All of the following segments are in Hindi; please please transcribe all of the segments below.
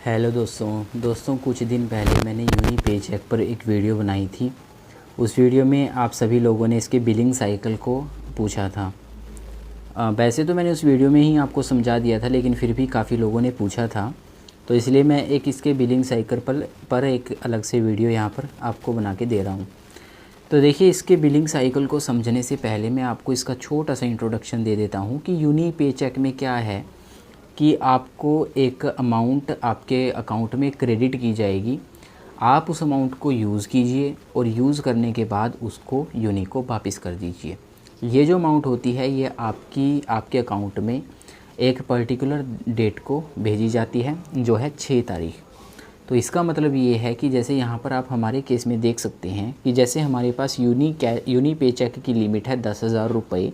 हेलो दोस्तों कुछ दिन पहले मैंने यूनी पेचेक पर एक वीडियो बनाई थी। उस वीडियो में आप सभी लोगों ने इसके बिलिंग साइकिल को पूछा था। वैसे तो मैंने उस वीडियो में ही आपको समझा दिया था, लेकिन फिर भी काफ़ी लोगों ने पूछा था, तो इसलिए मैं एक इसके बिलिंग साइकिल पर एक अलग से वीडियो यहाँ पर आपको बना के दे रहा हूँ। तो देखिए, इसके बिलिंग साइकिल को समझने से पहले मैं आपको इसका छोटा सा इंट्रोडक्शन दे देता हूँ कि यूनी पेचेक में क्या है कि आपको एक अमाउंट आपके अकाउंट में क्रेडिट की जाएगी। आप उस अमाउंट को यूज़ कीजिए और यूज़ करने के बाद उसको यूनी को वापस कर दीजिए। ये जो अमाउंट होती है ये आपके अकाउंट में एक पर्टिकुलर डेट को भेजी जाती है, जो है 6 तारीख। तो इसका मतलब ये है कि जैसे यहाँ पर आप हमारे केस में देख सकते हैं कि जैसे हमारे पास यूनी पेचेक की लिमिट है 10,000 रुपये,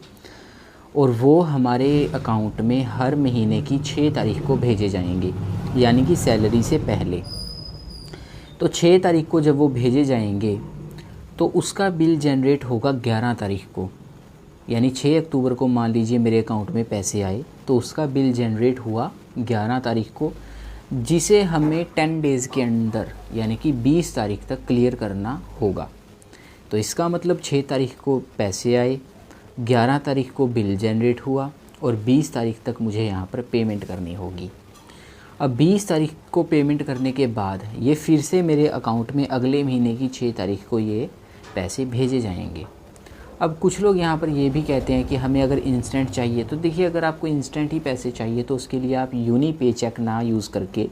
और वो हमारे अकाउंट में हर महीने की 6 तारीख को भेजे जाएंगे, यानी कि सैलरी से पहले। तो 6 तारीख को जब वो भेजे जाएंगे तो उसका बिल जनरेट होगा 11 तारीख को, यानी 6 अक्टूबर को मान लीजिए मेरे अकाउंट में पैसे आए तो उसका बिल जनरेट हुआ 11 तारीख को, जिसे हमें 10 डेज़ के अंदर यानी कि 20 तारीख तक क्लियर करना होगा। तो इसका मतलब 6 तारीख को पैसे आए, 11 तारीख को बिल जनरेट हुआ और 20 तारीख तक मुझे यहाँ पर पेमेंट करनी होगी। अब 20 तारीख को पेमेंट करने के बाद ये फिर से मेरे अकाउंट में अगले महीने की 6 तारीख को ये पैसे भेजे जाएंगे। अब कुछ लोग यहाँ पर ये भी कहते हैं कि हमें अगर इंस्टेंट चाहिए, तो देखिए, अगर आपको इंस्टेंट ही पैसे चाहिए तो उसके लिए आप यूनी पेचेक ना यूज़ करके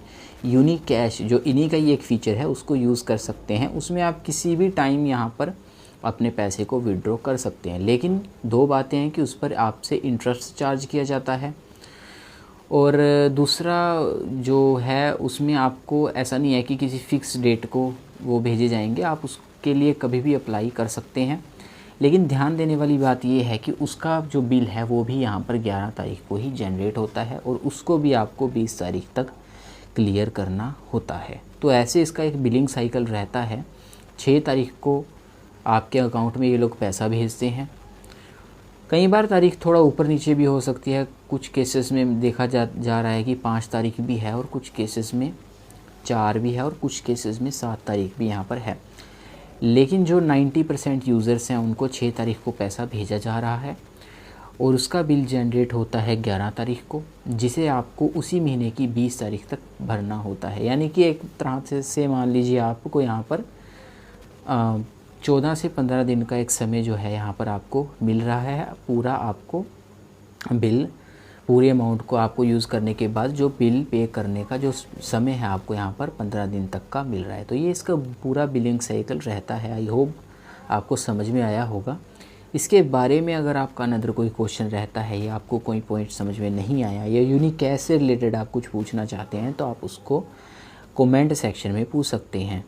यूनी कैश, जो इन्हीं का ही एक फ़ीचर है, उसको यूज़ कर सकते हैं। उसमें आप किसी भी टाइम यहाँ पर अपने पैसे को विड्रॉ कर सकते हैं, लेकिन 2 बातें हैं कि उस पर आपसे इंटरेस्ट चार्ज किया जाता है, और दूसरा जो है उसमें आपको ऐसा नहीं है कि किसी फ़िक्स डेट को वो भेजे जाएंगे, आप उसके लिए कभी भी अप्लाई कर सकते हैं। लेकिन ध्यान देने वाली बात ये है कि उसका जो बिल है वो भी यहाँ पर 11 तारीख को ही जनरेट होता है और उसको भी आपको 20 तारीख तक क्लियर करना होता है। तो ऐसे इसका एक बिलिंग साइकिल रहता है। 6 तारीख को आपके अकाउंट में ये लोग पैसा भेजते हैं। कई बार तारीख थोड़ा ऊपर नीचे भी हो सकती है, कुछ केसेस में देखा जा रहा है कि 5 तारीख भी है और कुछ केसेस में 4 भी है और कुछ केसेस में 7 तारीख भी यहाँ पर है। लेकिन जो 90% यूज़र्स हैं उनको 6 तारीख को पैसा भेजा जा रहा है और उसका बिल जनरेट होता है 11 तारीख को, जिसे आपको उसी महीने की 20 तारीख तक भरना होता है। यानी कि एक तरह से मान लीजिए आपको यहाँ पर 14 से 15 दिन का एक समय जो है यहाँ पर आपको मिल रहा है। पूरा आपको बिल, पूरे अमाउंट को आपको यूज़ करने के बाद जो बिल पे करने का जो समय है आपको यहाँ पर 15 दिन तक का मिल रहा है। तो ये इसका पूरा बिलिंग साइकिल रहता है। आई होप आपको समझ में आया होगा। इसके बारे में अगर आपका अनदर कोई क्वेश्चन रहता है या आपको कोई पॉइंट समझ में नहीं आया या यूनिक कैश से रिलेटेड आप कुछ पूछना चाहते हैं, तो आप उसको कमेंट सेक्शन में पूछ सकते हैं।